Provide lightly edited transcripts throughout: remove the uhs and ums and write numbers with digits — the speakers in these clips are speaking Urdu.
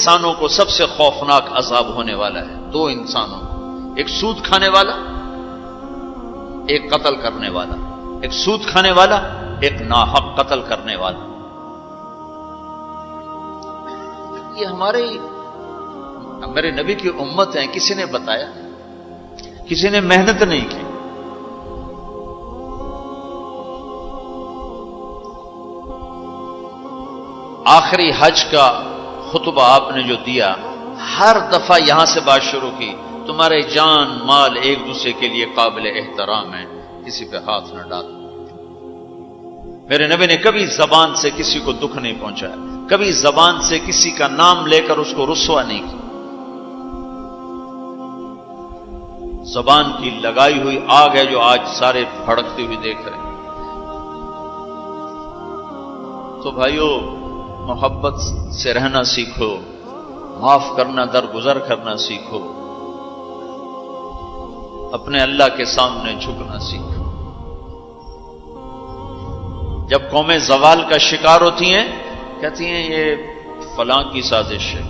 انسانوں کو سب سے خوفناک عذاب ہونے والا ہے، دو انسانوں، ایک سود کھانے والا، ایک قتل کرنے والا، ایک سود کھانے والا، ایک ناحق قتل کرنے والا۔ یہ ہمارے نبی کی امت ہیں، کسی نے بتایا، کسی نے محنت نہیں کی۔ آخری حج کا خطبہ آپ نے جو دیا، ہر دفعہ یہاں سے بات شروع کی، تمہارے جان مال ایک دوسرے کے لیے قابل احترام ہے، کسی پہ ہاتھ نہ ڈالو۔ میرے نبی نے کبھی زبان سے کسی کو دکھ نہیں پہنچایا، کبھی زبان سے کسی کا نام لے کر اس کو رسوا نہیں کیا۔ زبان کی لگائی ہوئی آگ ہے جو آج سارے بھڑکتے ہوئے دیکھ رہے ہیں۔ تو بھائیو، محبت سے رہنا سیکھو، معاف کرنا، درگزر کرنا سیکھو، اپنے اللہ کے سامنے جھکنا سیکھو۔ جب قومیں زوال کا شکار ہوتی ہیں، کہتی ہیں یہ فلاں کی سازش ہے،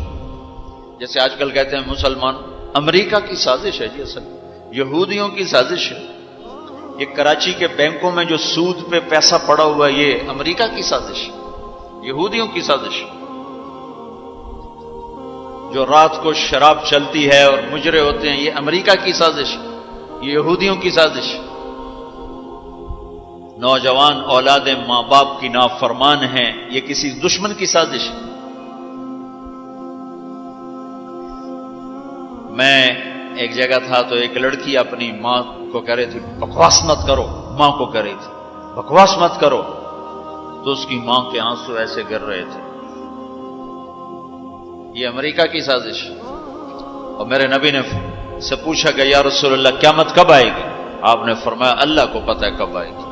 جیسے آج کل کہتے ہیں مسلمان، امریکہ کی سازش ہے جی، اصل یہودیوں کی سازش ہے۔ یہ کراچی کے بینکوں میں جو سود پہ پیسہ پڑا ہوا ہے، یہ امریکہ کی سازش ہے، یہودیوں کی سازش ہے۔ جو رات کو شراب چلتی ہے اور مجرے ہوتے ہیں، یہ امریکہ کی سازش ہے، یہ یہودیوں کی سازش ہے۔ نوجوان اولاد ماں باپ کی نافرمان ہیں، یہ کسی دشمن کی سازش ہے۔ میں ایک جگہ تھا تو ایک لڑکی اپنی ماں کو کہہ رہی تھی بکواس مت کرو، ماں کو کہہ رہی تھی بکواس مت کرو، تو اس کی ماں کے آنسو ایسے گر رہے تھے۔ یہ امریکہ کی سازش ہے۔ اور میرے نبی نے سے پوچھا کہ یا رسول اللہ قیامت کب آئے گی؟ آپ نے فرمایا اللہ کو پتہ ہے کب آئے گی۔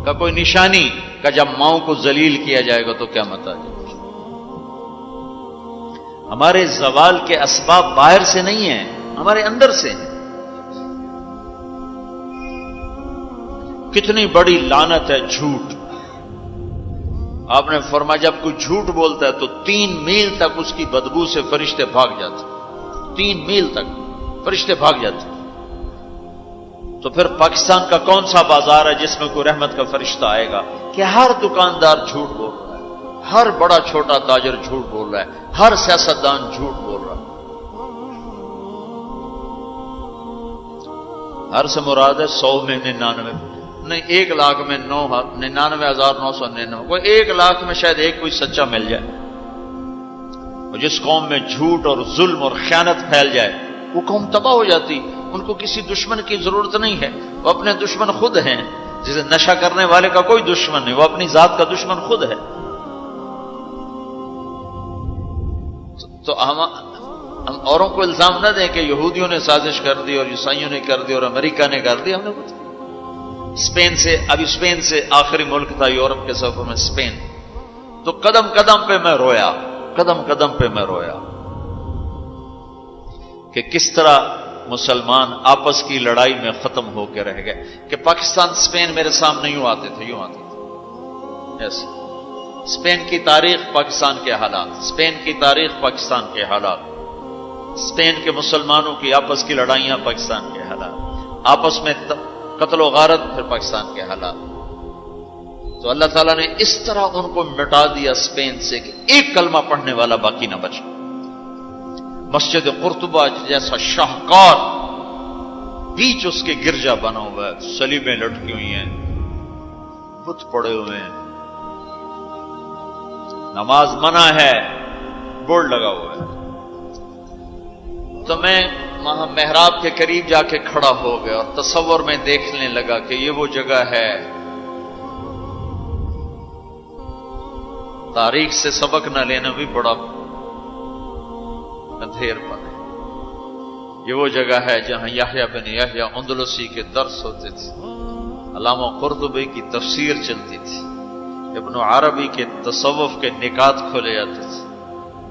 کا کوئی نشانی کہ جب ماؤں کو ذلیل کیا جائے گا تو قیامت آ جائے گی۔ ہمارے زوال کے اسباب باہر سے نہیں ہیں، ہمارے اندر سے ہیں۔ کتنی بڑی لعنت ہے جھوٹ۔ آپ نے فرمایا جب کوئی جھوٹ بولتا ہے تو 3 میل تک اس کی بدبو سے فرشتے بھاگ جاتے، 3 میل تک فرشتے بھاگ جاتے۔ تو پھر پاکستان کا کون سا بازار ہے جس میں کوئی رحمت کا فرشتہ آئے گا؟ کہ ہر دکاندار جھوٹ بول رہا ہے، ہر بڑا چھوٹا تاجر جھوٹ بول رہا ہے، ہر سیاستدان جھوٹ بول رہا ہے۔ ہر سے مراد ہے 100 میں 99 نہیں، 1 لاکھ میں 99,999، کوئی 1 لاکھ میں شاید ایک کوئی سچا مل جائے۔ اور جس قوم میں جھوٹ اور ظلم اور خیانت پھیل جائے وہ قوم تباہ ہو جاتی۔ ان کو کسی دشمن کی ضرورت نہیں ہے، وہ اپنے دشمن خود ہیں۔ جسے نشہ کرنے والے کا کوئی دشمن نہیں، وہ اپنی ذات کا دشمن خود ہے۔ تو ہم اوروں کو الزام نہ دیں کہ یہودیوں نے سازش کر دی اور عیسائیوں نے کر دی اور امریکہ نے کر دی۔ ہم نے اسپین سے آخری ملک تھا یورپ کے سفر میں، اسپین، تو قدم قدم پہ میں رویا، قدم قدم پہ میں رویا کہ کس طرح مسلمان آپس کی لڑائی میں ختم ہو کے رہ گئے۔ کہ پاکستان اسپین میرے سامنے یوں آتے تھے ایسے۔ اسپین کی تاریخ، پاکستان کے حالات، اسپین کی تاریخ، پاکستان کے حالات، اسپین کے مسلمانوں کی آپس کی لڑائیاں، پاکستان کے حالات، آپس میں قتل و غارت، پھر پاکستان کے حالات۔ تو اللہ تعالیٰ نے اس طرح ان کو مٹا دیا اسپین سے کہ ایک کلمہ پڑھنے والا باقی نہ بچا۔ مسجد قرطبہ جیسا شاہکار بیچ اس کے گرجا بنا ہوا ہے، صلیبیں لٹکی ہوئی ہیں، بت پڑے ہوئے ہیں، نماز منع ہے، بورڈ لگا ہوا ہے۔ تو میں وہاں محراب کے قریب جا کے کھڑا ہو گیا اور تصور میں دیکھنے لگا کہ یہ وہ جگہ ہے تاریخ سے سبق نہ لینا بھی بڑا اندھیر پن ہے۔ یہ وہ جگہ ہے جہاں یحییٰ بن یحییٰ اندلسی کے درس ہوتے تھے، علامہ قرطبی کی تفسیر چلتی تھی، ابن عربی کے تصوف کے نکات کھولے جاتے تھے،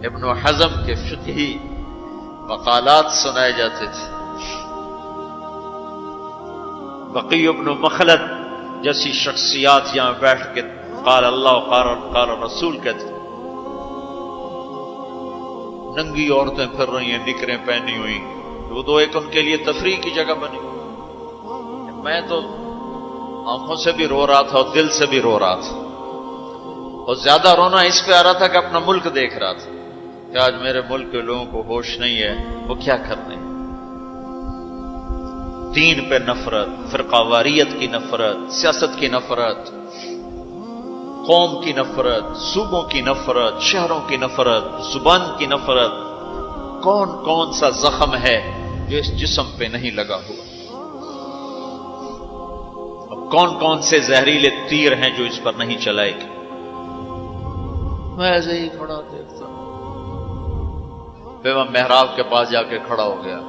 ابن حزم کے فقہی مقالات سنائے جاتے تھے، بقی ابن مخلد جیسی شخصیات یہاں بیٹھ کے قال اللہ قال رسول کہتے تھے۔ ننگی عورتیں پھر رہی ہیں نکریں پہنی ہوئی، وہ تو ایک ان کے لیے تفریح کی جگہ بنی۔ میں تو آنکھوں سے بھی رو رہا تھا اور دل سے بھی رو رہا تھا، اور زیادہ رونا اس پہ آ رہا تھا کہ اپنا ملک دیکھ رہا تھا کہ آج میرے ملک کے لوگوں کو ہوش نہیں ہے، وہ کیا کر رہے ہیں۔ دین پہ نفرت، فرقہ واریت کی نفرت، سیاست کی نفرت، قوم کی نفرت، صوبوں کی نفرت، شہروں کی نفرت، زبان کی نفرت، کون کون سا زخم ہے جو اس جسم پہ نہیں لگا ہوا، اب کون کون سے زہریلے تیر ہیں جو اس پر نہیں چلائے گے۔ میں ایسے ہی کھڑا دیکھتا ہوں، پھر میں محراب کے پاس جا کے کھڑا ہو گیا،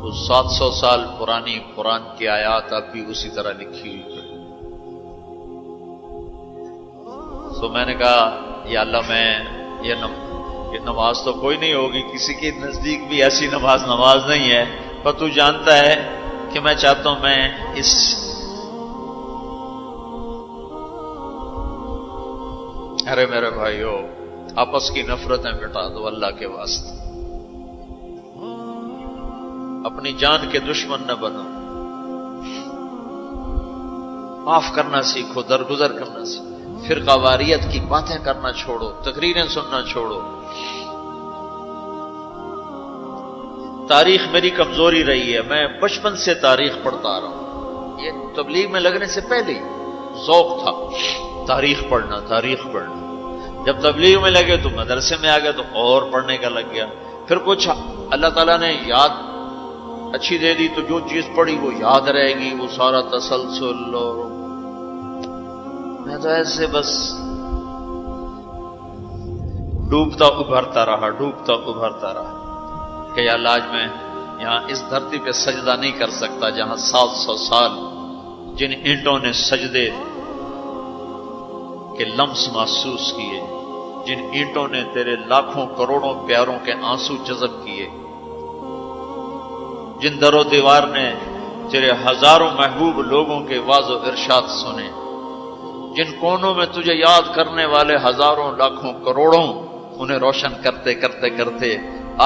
تو 700 سال پرانی قرآن کی آیات اب بھی اسی طرح لکھی ہوئی ہے۔ تو میں نے کہا یا اللہ، میں یہ نماز تو کوئی نہیں ہوگی، کسی کے نزدیک بھی ایسی نماز نہیں ہے، پر تو جانتا ہے کہ میں چاہتا ہوں میں اس ارے میرے بھائیو، آپس کی نفرتیں مٹا دو اللہ کے واسطے، اپنی جان کے دشمن نہ بنو، معاف کرنا سیکھو، درگزر کرنا سیکھو، فرقہ واریت کی باتیں کرنا چھوڑو، تقریریں سننا چھوڑو۔ تاریخ میری کمزوری رہی ہے، میں بچپن سے تاریخ پڑھتا آ رہا ہوں، یہ تبلیغ میں لگنے سے پہلے ذوق تھا تاریخ پڑھنا۔ جب تبلیغ میں لگے تو مدرسے میں آ گیا تو اور پڑھنے کا لگ گیا، پھر کچھ اللہ تعالیٰ نے یاد اچھی دے دی تو جو چیز پڑھی وہ یاد رہے گی، وہ سارا تسلسل، اور میں تو ایسے بس ڈوبتا ابھرتا رہا کہ یا اللہ، آج میں یہاں اس دھرتی پہ سجدہ نہیں کر سکتا جہاں 700 سال جن اینٹوں نے سجدے کے لمس محسوس کیے، جن اینٹوں نے تیرے لاکھوں کروڑوں پیاروں کے آنسو جذب کیے، جن در و دیوار نے تیرے ہزاروں محبوب لوگوں کے واز و ارشاد سنے، جن کونوں میں تجھے یاد کرنے والے ہزاروں لاکھوں کروڑوں، انہیں روشن کرتے کرتے کرتے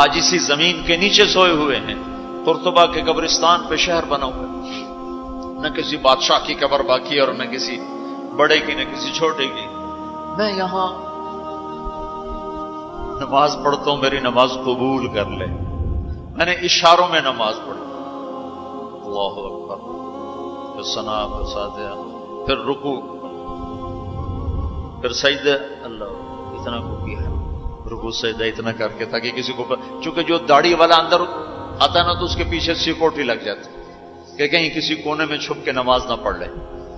آج اسی زمین کے نیچے سوئے ہوئے ہیں، قرطبہ کے قبرستان پہ شہر بنا ہوا، نہ کسی بادشاہ کی قبر باقی اور نہ کسی بڑے کی نہ کسی چھوٹے کی۔ میں یہاں نماز پڑھتا ہوں، میری نماز قبول کر لے۔ میں نے اشاروں میں نماز پڑھی، اللہ اکبر، پھر ثنا، پھر سجدہ، پھر رکوع، پھر سجدہ، اللہ اتنا کو کیا ہے، رکوع سجدہ اتنا کر کے تاکہ کسی کو، چونکہ جو داڑھی والا اندر آتا نا تو اس کے پیچھے سیکورٹی لگ جاتی کہ کہیں کسی کونے میں چھپ کے نماز نہ پڑھ لے،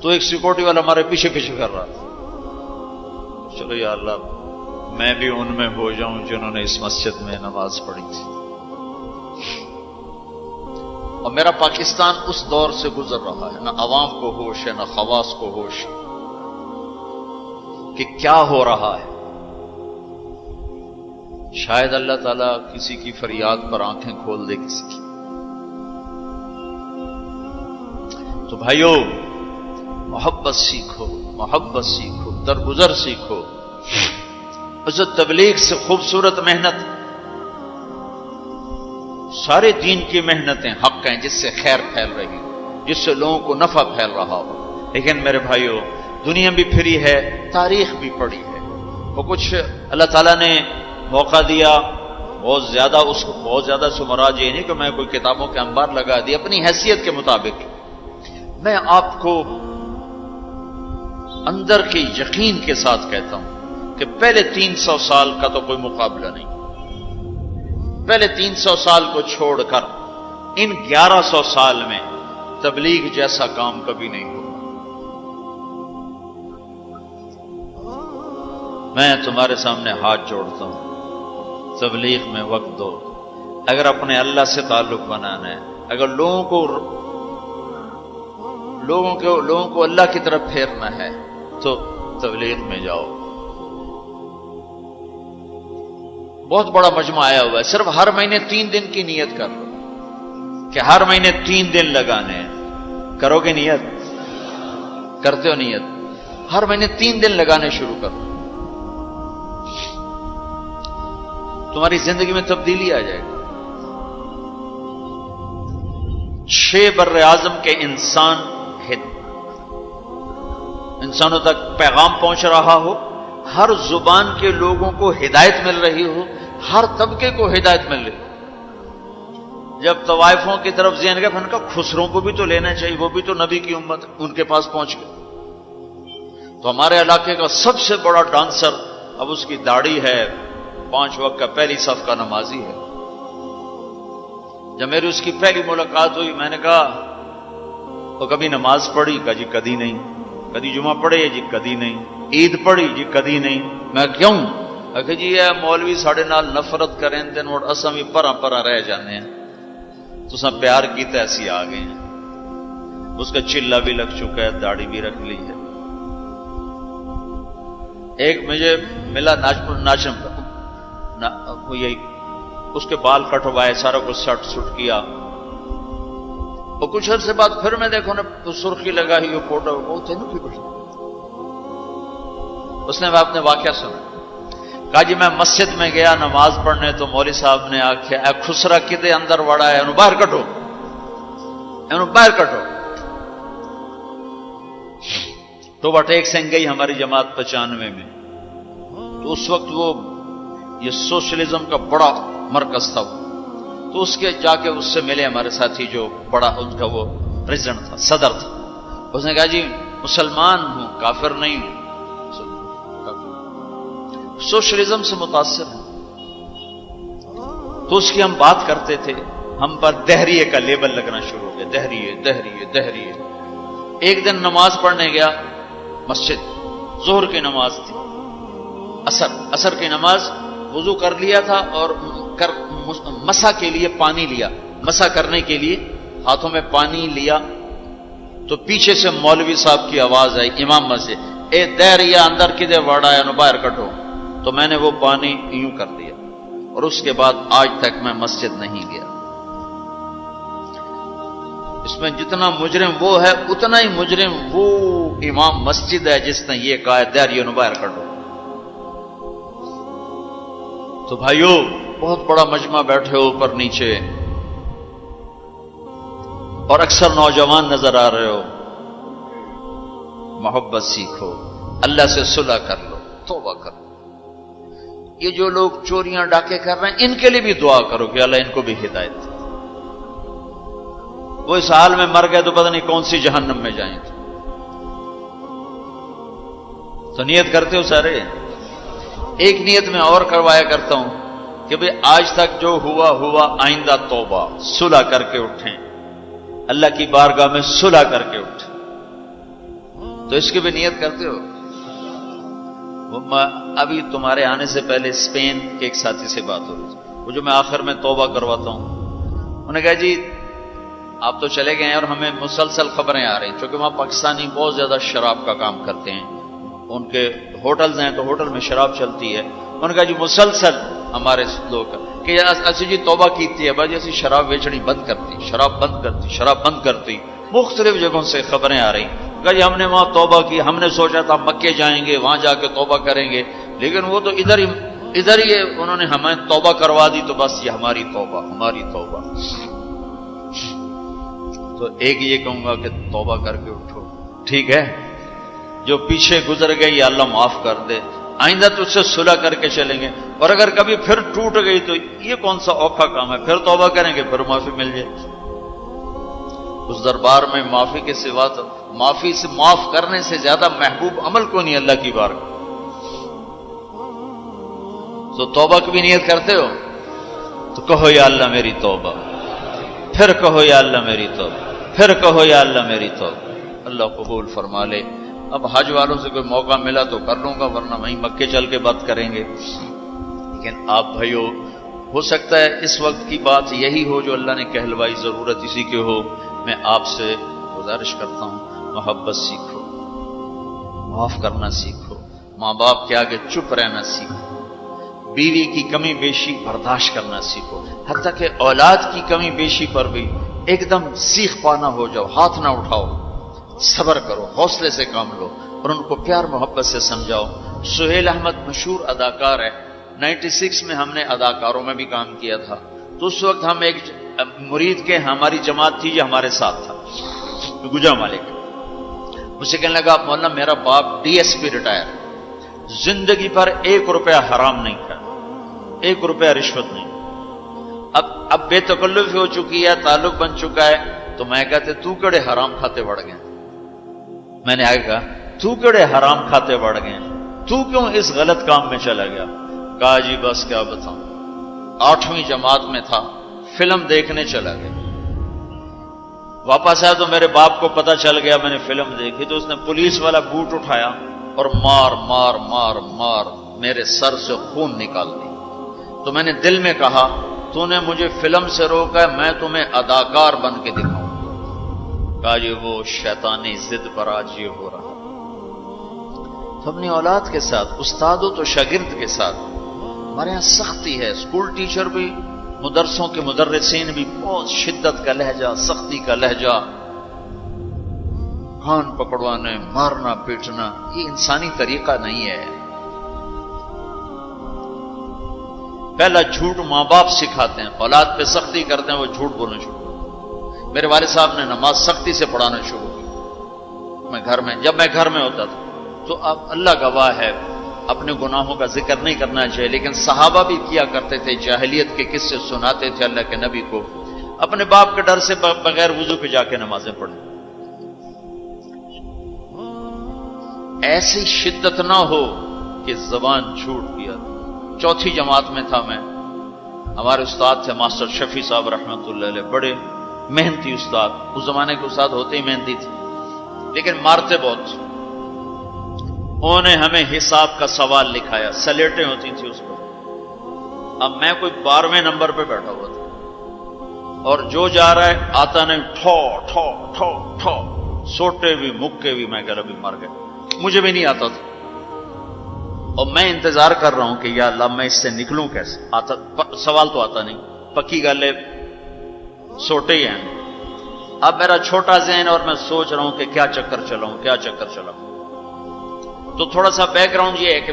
تو ایک سیکورٹی والا ہمارے پیچھے کر رہا تھا۔ چلو یا اللہ، میں بھی ان میں ہو جاؤں جنہوں نے اس مسجد میں نماز پڑھی تھی۔ اور میرا پاکستان اس دور سے گزر رہا ہے، نہ عوام کو ہوش ہے نہ خواص کو ہوش کہ کیا ہو رہا ہے۔ شاید اللہ تعالیٰ کسی کی فریاد پر آنکھیں کھول دے کسی کی۔ تو بھائیو، محبت سیکھو، درگزر سیکھو۔ اس تبلیغ سے خوبصورت محنت، سارے دین کی محنتیں حق ہیں جس سے خیر پھیل رہی ہو، جس سے لوگوں کو نفع پھیل رہا ہو، لیکن میرے بھائیو، دنیا بھی پھری ہے، تاریخ بھی پڑھی ہے، وہ کچھ اللہ تعالیٰ نے موقع دیا، بہت زیادہ سے مراد یہ نہیں کہ میں کوئی کتابوں کے انبار لگا دی، اپنی حیثیت کے مطابق میں آپ کو اندر کے یقین کے ساتھ کہتا ہوں کہ پہلے 300 سال کا تو کوئی مقابلہ نہیں، پہلے 300 سال کو چھوڑ کر ان 1100 سال میں تبلیغ جیسا کام کبھی نہیں ہوا۔ میں تمہارے سامنے ہاتھ جوڑتا ہوں، تبلیغ میں وقت دو۔ اگر اپنے اللہ سے تعلق بنانا ہے، اگر لوگوں کو اللہ کی طرف پھیرنا ہے تو تبلیغ میں جاؤ۔ بہت بڑا مجمع آیا ہوا ہے، صرف ہر مہینے 3 دن کی نیت کر لو کہ ہر مہینے 3 دن لگانے ہیں۔ کرو گے نیت؟ کرتے ہو نیت؟ ہر مہینے 3 دن لگانے شروع کرو۔ تمہاری زندگی میں تبدیلی آ جائے گی. 6 بر اعظم کے انسانوں تک پیغام پہنچ رہا ہو، ہر زبان کے لوگوں کو ہدایت مل رہی ہو، ہر طبقے کو ہدایت مل رہی ہو. جب طوائفوں کی طرف ذہن گئے، ان کا خسروں کو بھی تو لینا چاہیے، وہ بھی تو نبی کی امت، ان کے پاس پہنچ گئے. تو ہمارے علاقے کا سب سے بڑا ڈانسر اب اس کی داڑھی ہے، 5 وقت کا پہلی صف کا نمازی ہے. جب میری اس کی پہلی ملاقات ہوئی، میں نے کہا وہ کبھی نماز پڑھی؟ کہا جی کدی نہیں. کدی جمعہ پڑھے؟ جی کدی نہیں. عید پڑھی؟ جی کدی نہیں. میں کیوں؟ کہ جی یہ مولوی ساڑھے نال نفرت کریں دن اور اساں بھی پرا پرا رہ جانے ہیں، تو سب پیار کیتا ایسی آ گئے ہیں. اس کا چلا بھی لگ چکا ہے، داڑھی بھی رکھ لی ہے. ایک مجھے ملا ناچن یہی اس کے بال کٹوائے، سارا کچھ سٹ سٹ کیا. اور کچھ عرصے بعد پھر میں دیکھو نا سرخی لگائی وہ فوٹو، وہ تھے نا کی بڑی. اس نے اپنے واقعہ سنا. کہا جی میں مسجد میں گیا نماز پڑھنے، تو مولوی صاحب نے آخیا اے خسرا کدے اندر وڑا ہے، انہوں باہر کٹو، انہوں باہر کٹو. تو وٹیک سنگھ گئی ہماری جماعت 95 میں. تو اس وقت وہ یہ سوشلزم کا بڑا مرکز تھا. تو اس کے جا کے اس سے ملے ہمارے ساتھی، جو بڑا ان کا وہ پریزیڈنٹ تھا، صدر تھا. اس نے کہا جی مسلمان ہوں، کافر نہیں ہوں، سوشلزم سے متاثر ہوں. تو اس کی ہم بات کرتے تھے، ہم پر دہریے کا لیبل لگنا شروع ہو گیا، دہریے دہریے دہریے. ایک دن نماز پڑھنے گیا مسجد، ظہر کی نماز تھی، عصر کی نماز. وضو کر لیا تھا اور مسح کے لیے پانی لیا، مسح کرنے کے لیے ہاتھوں میں پانی لیا. تو پیچھے سے مولوی صاحب کی آواز آئی امام مسجد، اے دہریا اندر کدے وڑا ہے، باہر کٹو. تو میں نے وہ پانی یوں کر دیا، اور اس کے بعد آج تک میں مسجد نہیں گیا. اس میں جتنا مجرم وہ ہے، اتنا ہی مجرم وہ امام مسجد ہے جس نے یہ کہا ہے دہریا باہر کٹو. تو بھائیو بہت بڑا مجمع بیٹھے ہو اوپر نیچے، اور اکثر نوجوان نظر آ رہے ہو. محبت سیکھو، اللہ سے صلح کر لو، توبہ کر لو. یہ جو لوگ چوریاں ڈاکے کر رہے ہیں، ان کے لیے بھی دعا کرو کہ اللہ ان کو بھی ہدایت دے. وہ اس حال میں مر گئے تو پتہ نہیں کون سی جہنم میں جائیں گے. تو نیت کرتے ہو سارے؟ ایک نیت میں اور کروایا کرتا ہوں کہ بھئی آج تک جو ہوا ہوا، آئندہ توبہ، صلح کر کے اٹھیں، اللہ کی بارگاہ میں صلح کر کے اٹھیں. تو اس کی بھی نیت کرتے ہو؟ ابھی تمہارے آنے سے پہلے اسپین کے ایک ساتھی سے بات ہو رہی تھی، وہ جو میں آخر میں توبہ کرواتا ہوں. انہوں نے کہا جی آپ تو چلے گئے ہیں اور ہمیں مسلسل خبریں آ رہی ہیں، چونکہ وہاں پاکستانی بہت زیادہ شراب کا کام کرتے ہیں، ان کے ہوٹلز ہیں تو ہوٹل میں شراب چلتی ہے. انہوں نے کہا جی مسلسل ہمارے لوگ کہ اسی جی توبہ کیتی ہے بھائی، ایسی شراب بیچنی بند کرتی، شراب بند کرتی، شراب بند کرتی. مختلف جگہوں سے خبریں آ رہی. کہا جی ہم نے وہاں توبہ کی، ہم نے سوچا تھا مکے جائیں گے، وہاں جا کے توبہ کریں گے، لیکن وہ تو ادھر ہی انہوں نے ہمیں توبہ کروا دی. تو بس یہ ہماری توبہ، ہماری توبہ. تو ایک یہ کہوں گا کہ توبہ کر کے اٹھو، ٹھیک ہے؟ جو پیچھے گزر گئی یا اللہ معاف کر دے، آئندہ تو اس سے صلح کر کے چلیں گے. اور اگر کبھی پھر ٹوٹ گئی تو یہ کون سا اوکھا کام ہے، پھر توبہ کریں گے، پھر معافی مل جائے گی. اس دربار میں معافی کے سوا تو معافی سے معاف کرنے سے زیادہ محبوب عمل کو نہیں اللہ کی بارگاہ. تو توبہ کی بھی نیت کرتے ہو تو کہو یا اللہ میری توبہ، پھر کہو یا اللہ میری توبہ، پھر کہو یا اللہ میری توبہ. اللہ قبول فرما لے. اب حج والوں سے کوئی موقع ملا تو کر لوں گا، ورنہ وہیں مکے چل کے بات کریں گے. لیکن آپ بھائیو، ہو سکتا ہے اس وقت کی بات یہی ہو جو اللہ نے کہلوائی، ضرورت اسی کی ہو. میں آپ سے گزارش کرتا ہوں محبت سیکھو، معاف کرنا سیکھو، ماں باپ کے آگے چپ رہنا سیکھو، بیوی کی کمی بیشی برداشت کرنا سیکھو، حتیٰ کہ اولاد کی کمی بیشی پر بھی ایک دم سیخ پانا ہو جاؤ، ہاتھ نہ اٹھاؤ، صبر کرو، حوصلے سے کام لو اور ان کو پیار محبت سے سمجھاؤ. سہیل احمد مشہور اداکار ہے، 96 میں ہم نے اداکاروں میں بھی کام کیا تھا، تو اس وقت ہم ایک مرید کے ہماری جماعت تھی جو ہمارے ساتھ تھا، گجرا مالک، مجھ سے کہنے لگا مولانا میرا باپ ڈی ایس پی ریٹائر، زندگی پر 1 روپیہ حرام نہیں کھایا، 1 روپیہ رشوت نہیں، اب بے تکلف ہو چکی ہے، تعلق بن چکا ہے، تو میں کہتے تو کڑے حرام کھاتے بڑھ گئے، میں نے آگے کہا تو کڑے حرام کھاتے بڑھ گئے، تو کیوں اس غلط کام میں چلا گیا؟ کہا جی بس کیا بتاؤں، 8ویں جماعت میں تھا، فلم دیکھنے چلا گیا، واپس آیا تو میرے باپ کو پتا چل گیا میں نے فلم دیکھی، تو اس نے پولیس والا بوٹ اٹھایا اور مار مار مار مار میرے سر سے خون نکال دی۔ تو میں نے دل میں کہا تو نے مجھے فلم سے روکا ہے، میں تمہیں اداکار بن کے دکھاؤں گا۔ کہا جی وہ شیطانی ضد پر آج یہ ہو رہا۔ تو اپنی اولاد کے ساتھ، استاد و تو شاگرد کے ساتھ ہمارے یہاں سختی ہے، اسکول ٹیچر بھی، مدرسوں کے مدرسین بھی بہت شدت کا لہجہ، سختی کا لہجہ، کان پکڑوانے، مارنا پیٹنا، یہ انسانی طریقہ نہیں ہے۔ پہلا جھوٹ ماں باپ سکھاتے ہیں، اولاد پہ سختی کرتے ہیں، وہ جھوٹ بولنا شروع کرتے۔ میرے والد صاحب نے نماز سختی سے پڑھانا شروع کی، جب میں گھر میں ہوتا تھا تو اب اللہ گواہ ہے اپنے گناہوں کا ذکر نہیں کرنا چاہیے، لیکن صحابہ بھی کیا کرتے تھے، جاہلیت کے قصے سناتے تھے اللہ کے نبی کو، اپنے باپ کے ڈر سے بغیر وضو پہ جا کے نمازیں پڑھیں۔ ایسی شدت نہ ہو کہ زبان چھوٹ گیا۔ 4تھی جماعت میں تھا میں، ہمارے استاد تھے ماسٹر شفیع صاحب رحمۃ اللہ علیہ، بڑے محنتی استاد، اس زمانے کے استاد ہوتے ہی محنتی تھے لیکن مارتے بہت۔ انہوں نے ہمیں حساب کا سوال لکھایا، سلیٹیں ہوتی تھیں اس پر، اب میں کوئی 12ویں نمبر پہ بیٹھا ہوا تھا اور جو جا رہا ہے آتا نہیں، ٹھو ٹھو ٹھو ٹھو، سوٹے بھی مکے بھی، میں کہہ رہا بھی مر گئے، مجھے بھی نہیں آتا تھا، اور میں انتظار کر رہا ہوں کہ یا اللہ میں اس سے نکلوں کیسے، سوال تو آتا نہیں، پکی گالے سوٹے ہی ہیں۔ اب میرا چھوٹا ذہن اور میں سوچ رہا ہوں کہ کیا چکر چلاؤں، کیا چکر چلاؤں۔ تو تھوڑا سا بیک گراؤنڈ یہ ہے کہ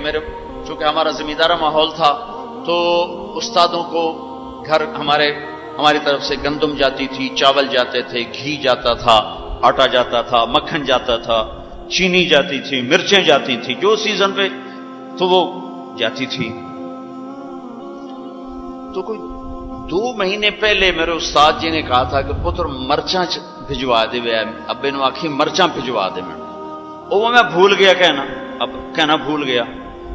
چونکہ ہمارا زمیندارہ ماحول تھا تو استادوں کو گھر ہماری طرف سے گندم جاتی تھی، چاول جاتے تھے، گھی جاتا تھا، آٹا جاتا تھا، مکھن جاتا تھا، چینی جاتی تھی، مرچیں جاتی تھی، جو سیزن پہ تو وہ جاتی تھی۔ تو کوئی 2 مہینے پہلے میرے استاد جی نے کہا تھا کہ پتر مرچاں بھجوا دے، ابے نو آخی مرچاں بھجوا دے، وہ میں بھول گیا کہنا بھول گیا۔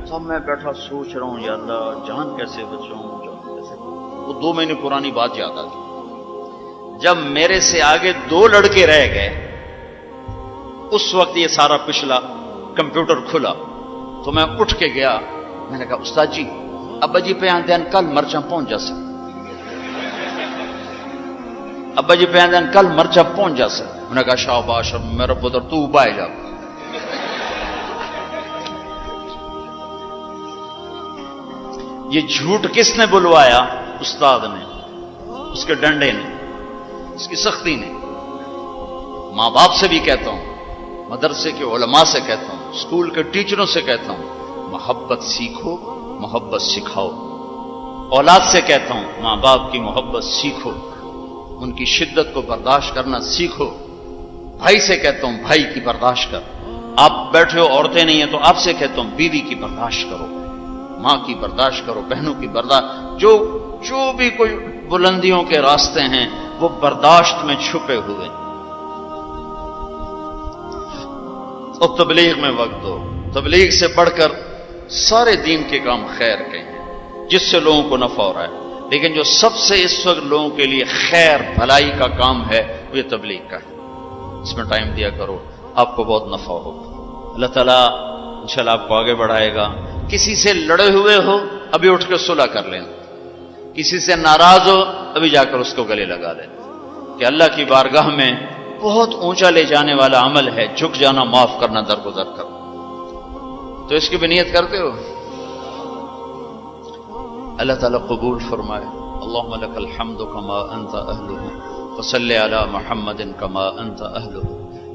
سب میں بیٹھا سوچ رہا ہوں یا اللہ جان کیسے بچاؤں، وہ 2 مہینے پرانی بات یاد آ گئی۔ جب میرے سے آگے 2 لڑکے رہ گئے، اس وقت یہ سارا پچھلا کمپیوٹر کھلا تو میں اٹھ کے گیا، میں نے کہا استاد جی ابا جی پہ آندین کل مرچاں پہنچ جا سکتے، ابا جی پہ آندین کل مرچاں پہنچ جا سکتے۔ میں نے کہا شاباش میرا پتر تو بائے جا۔ یہ جھوٹ کس نے بلوایا؟ استاد نے، اس کے ڈنڈے نے، اس کی سختی نے۔ ماں باپ سے بھی کہتا ہوں، مدرسے کے علماء سے کہتا ہوں، اسکول کے ٹیچروں سے کہتا ہوں، محبت سیکھو، محبت سکھاؤ۔ اولاد سے کہتا ہوں ماں باپ کی محبت سیکھو، ان کی شدت کو برداشت کرنا سیکھو۔ بھائی سے کہتا ہوں بھائی کی برداشت کر، آپ بیٹھے ہو عورتیں نہیں ہیں تو آپ سے کہتا ہوں بیوی کی برداشت کرو، ماں کی برداشت کرو، بہنوں کی برداشت، جو بھی کوئی بلندیوں کے راستے ہیں وہ برداشت میں چھپے ہوئے۔ اور تبلیغ میں وقت دو، تبلیغ سے بڑھ کر سارے دین کے کام خیر کے ہیں جس سے لوگوں کو نفع ہو رہا ہے، لیکن جو سب سے اس وقت لوگوں کے لیے خیر بھلائی کا کام ہے وہ یہ تبلیغ کا ہے۔ اس میں ٹائم دیا کرو، آپ کو بہت نفع ہوگا، اللہ تعالیٰ انشاءاللہ آپ کو آگے بڑھائے گا۔ کسی سے لڑے ہوئے ہو ابھی اٹھ کے صلح کر لیں، کسی سے ناراض ہو ابھی جا کر اس کو گلے لگا لیں، کہ اللہ کی بارگاہ میں بہت اونچا لے جانے والا عمل ہے جھک جانا، معاف کرنا، درگزر کرنا۔ تو اس کی بھی نیت کرتے ہو؟ اللہ تعالیٰ قبول فرمائے۔ اللہم لک الحمد کما انت اہلہ وصلی علی محمد کما انت اہلہ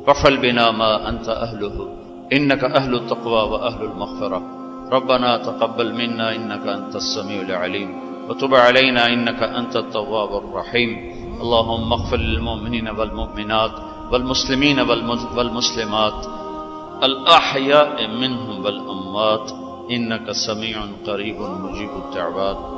وفعل بنا ما انت اہلہ انک اہل التقوی و اہل المغفرہ ربنا تقبل منا إنك أنت السميع العليم وتب علينا إنك أنت التواب الرحيم. اللهم اغفر للمؤمنين والمؤمنات والمسلمين والمسلمات الأحياء منهم والأموات إنك سميع قريب مجيب الدعوات.